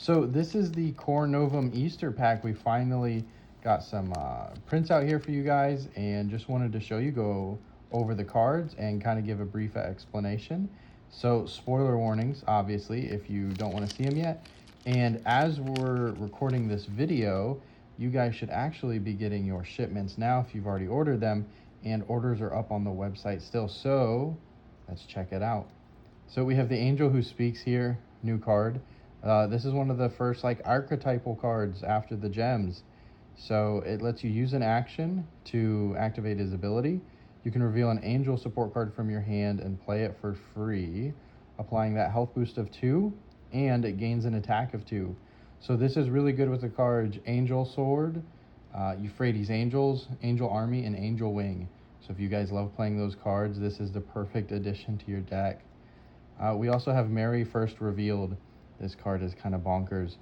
So this is the Core Novum Easter pack. We finally got some prints out here for you guys, and just wanted to show you, go over the cards and kind of give a brief explanation. So spoiler warnings, obviously, if you don't want to see them yet. And as we're recording this video, you guys should actually be getting your shipments now if you've already ordered them, and orders are up on the website still. So let's check it out. So we have the Angel Who Speaks here, new card. This is one of the first archetypal cards after the gems. So it lets you use an action to activate his ability. You can reveal an angel support card from your hand and play it for free, applying that health boost of 2, and it gains an attack of 2. So this is really good with the cards Angel Sword, Euphrates Angels, Angel Army, and Angel Wing. So if you guys love playing those cards, this is the perfect addition to your deck. We also have Mary First Revealed. This card is kind of bonkers.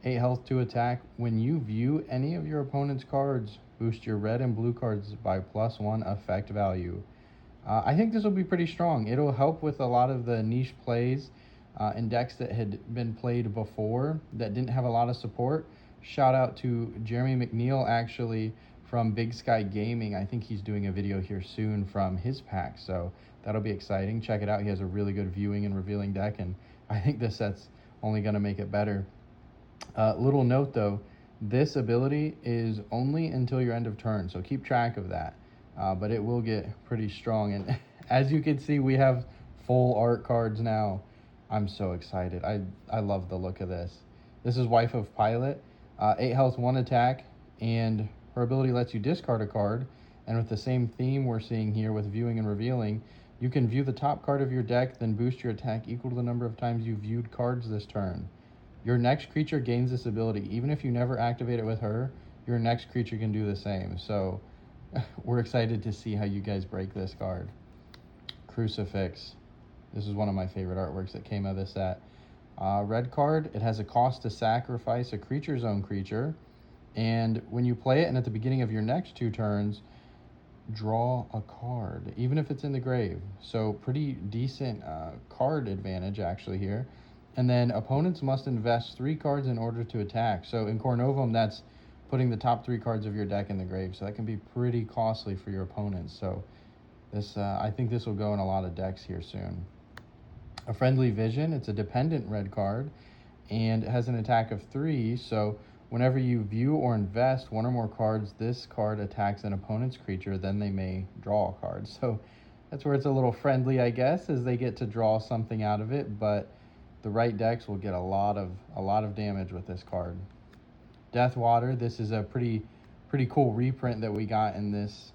8 health to attack. When you view any of your opponent's cards, boost your red and blue cards by +1 effect value. I think this will be pretty strong. It'll help with a lot of the niche plays in decks that had been played before that didn't have a lot of support. Shout out to Jeremy McNeil, actually, from Big Sky Gaming. I think he's doing a video here soon from his pack, so that'll be exciting. Check it out. He has a really good viewing and revealing deck, and I think this set's only going to make it better. Little note though, this ability is only until your end of turn, so keep track of that. But it will get pretty strong, and as you can see, we have full art cards now. I'm so excited. I love the look of this. This is Wife of Pilot. 8 health, 1 attack, and her ability lets you discard a card. And with the same theme we're seeing here with viewing and revealing, you can view the top card of your deck, then boost your attack equal to the number of times you viewed cards this turn. Your next creature gains this ability. Even if you never activate it with her, your next creature can do the same. So we're excited to see how you guys break this card. Crucifix. This is one of my favorite artworks that came out of this set. Red card, it has a cost to sacrifice a creature zone creature. And when you play it, and at the beginning of your next 2 turns, draw a card, even if it's in the grave. So pretty decent card advantage actually here. And then opponents must invest 3 cards in order to attack. So in Core Novum, that's putting the top 3 cards of your deck in the grave. So that can be pretty costly for your opponents. So this, I think this will go in a lot of decks here soon. A Friendly Vision, it's a dependent red card, and it has an attack of 3. So whenever you view or invest 1 or more cards, this card attacks an opponent's creature, then they may draw a card. So that's where it's a little friendly, I guess, as they get to draw something out of it, but the right decks will get a lot of damage with this card. Deathwater, this is a pretty cool reprint that we got in this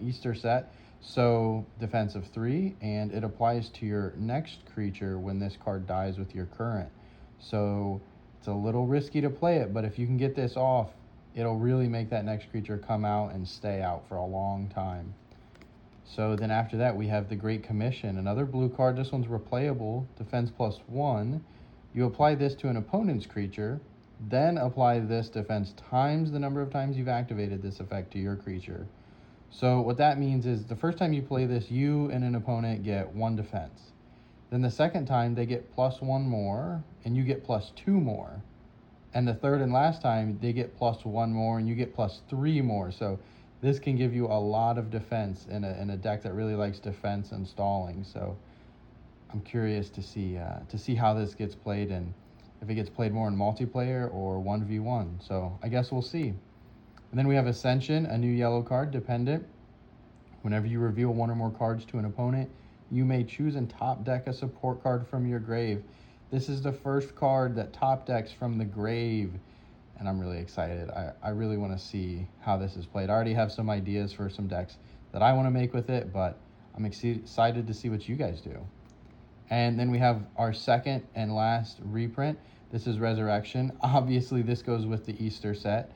Easter set. So defense of 3, and it applies to your next creature when this card dies with your current. So it's a little risky to play it, but if you can get this off, it'll really make that next creature come out and stay out for a long time. So then after that, we have the Great Commission, another blue card. This one's replayable, defense +1. You apply this to an opponent's creature, then apply this defense times the number of times you've activated this effect to your creature. So what that means is the first time you play this, you and an opponent get 1 defense. Then the second time, they get +1 more, and you get +2 more. And the third and last time, they get +1 more, and you get +3 more. So this can give you a lot of defense in a deck that really likes defense and stalling. So I'm curious to see how this gets played, and if it gets played more in multiplayer or 1v1. So I guess we'll see. And then we have Ascension, a new yellow card, dependent. Whenever you reveal 1 or more cards to an opponent, you may choose and top deck a support card from your grave. This is the first card that top decks from the grave, and I'm really excited. I really want to see how this is played. I already have some ideas for some decks that I want to make with it, but I'm excited to see what you guys do. And then we have our second and last reprint. This is Resurrection. Obviously, this goes with the Easter set,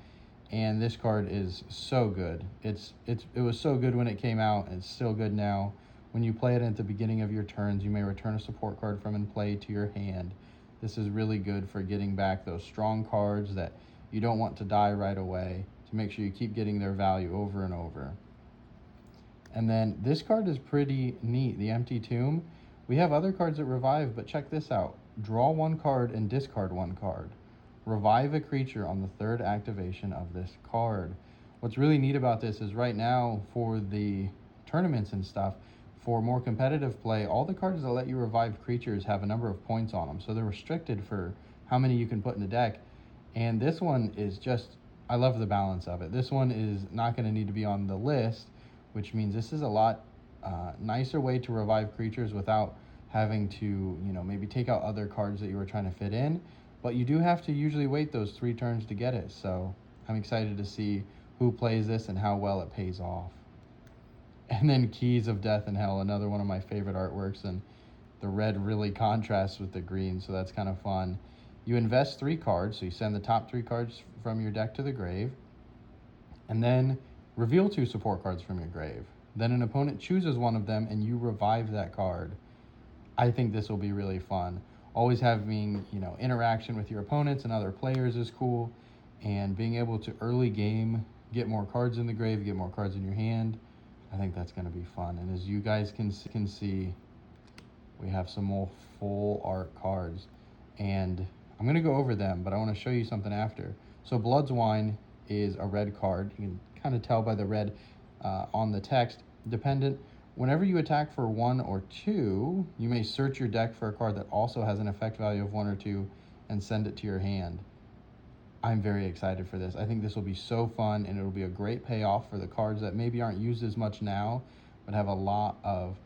and this card is so good. It was so good when it came out, and it's still good now. When you play it at the beginning of your turns, you may return a support card from in play to your hand. This is really good for getting back those strong cards that you don't want to die right away, to make sure you keep getting their value over and over. And then this card is pretty neat, the Empty Tomb. We have other cards that revive, but check this out. Draw 1 card and discard 1 card. revive a creature on the third activation of this card. What's really neat about this is right now for the tournaments and stuff, for more competitive play, all the cards that let you revive creatures have a number of points on them. So they're restricted for how many you can put in the deck. And this one is just, I love the balance of it. This one is not going to need to be on the list, which means this is a lot nicer way to revive creatures without having to, maybe take out other cards that you were trying to fit in. But you do have to usually wait those 3 turns to get it. So I'm excited to see who plays this and how well it pays off. And then Keys of Death and Hell, another one of my favorite artworks, and the red really contrasts with the green, so that's kind of fun. You invest 3 cards, so you send the top 3 cards from your deck to the grave, and then reveal 2 support cards from your grave. Then an opponent chooses one of them and you revive that card. I think this will be really fun. Always having, interaction with your opponents and other players is cool, and being able to early game get more cards in the grave, get more cards in your hand, I think that's going to be fun. And as you guys can see, we have some more full art cards, and I'm going to go over them, but I want to show you something after. So Blood's Wine is a red card. You can kind of tell by the red on the text. Dependent, whenever you attack for 1 or 2, you may search your deck for a card that also has an effect value of 1 or 2 and send it to your hand. I'm very excited for this. I think this will be so fun, and it'll be a great payoff for the cards that maybe aren't used as much now, but have a lot of,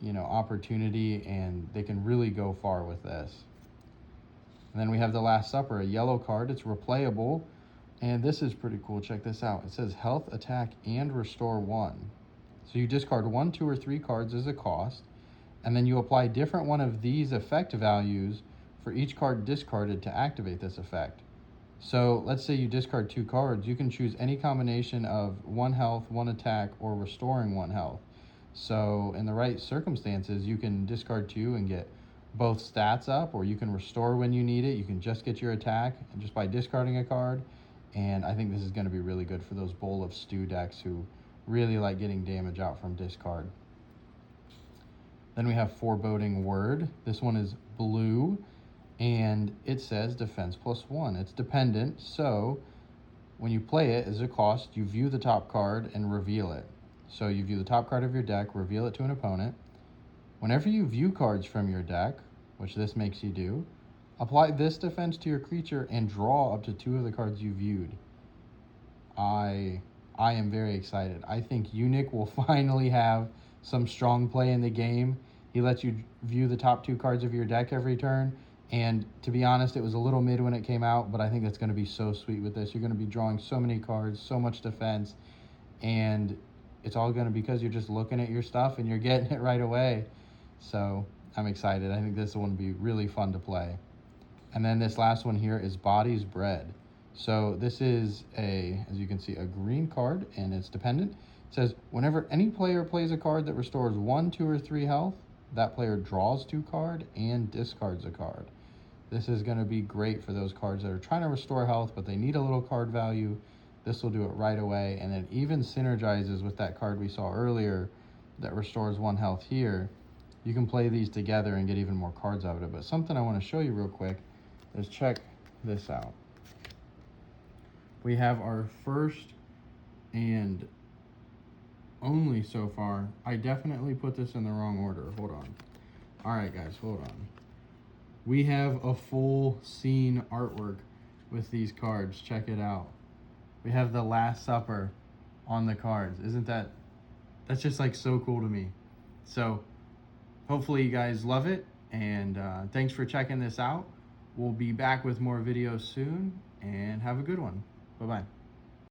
opportunity, and they can really go far with this. And then we have the Last Supper, a yellow card. It's replayable, and this is pretty cool. Check this out. It says health, attack, and restore 1. So you discard 1, 2, or 3 cards as a cost, and then you apply different one of these effect values for each card discarded to activate this effect. So let's say you discard 2 cards, you can choose any combination of 1 health, 1 attack, or restoring 1 health. So in the right circumstances, you can discard 2 and get both stats up, or you can restore when you need it. You can just get your attack and just by discarding a card. And I think this is going to be really good for those Bowl of Stew decks who really like getting damage out from discard. Then we have Foreboding Word. This one is blue, and it says defense +1. It's dependent, so when you play it as a cost, you view the top card and reveal it. So you view the top card of your deck, reveal it to an opponent. Whenever you view cards from your deck, which this makes you do, apply this defense to your creature and draw up to 2 of the cards you viewed. I am very excited. I think Unique will finally have some strong play in the game. He lets you view the top 2 cards of your deck every turn. And to be honest, it was a little mid when it came out, but I think that's going to be so sweet with this. You're going to be drawing so many cards, so much defense, and it's all going to be because you're just looking at your stuff and you're getting it right away. So I'm excited. I think this one will be really fun to play. And then this last one here is Bodies Bred. So this is as you can see, a green card, and it's dependent. It says whenever any player plays a card that restores 1, 2, or 3 health, that player draws 2 cards and discards a card. This is going to be great for those cards that are trying to restore health, but they need a little card value. This will do it right away, and it even synergizes with that card we saw earlier that restores 1 health here. You can play these together and get even more cards out of it. But something I want to show you real quick is check this out. We have our first and only so far. I definitely put this in the wrong order. Hold on. All right, guys, hold on. We have a full scene artwork with these cards. Check it out. We have the Last Supper on the cards. That's just like so cool to me. So hopefully you guys love it, and thanks for checking this out. We'll be back with more videos soon, and have a good one. Bye-bye.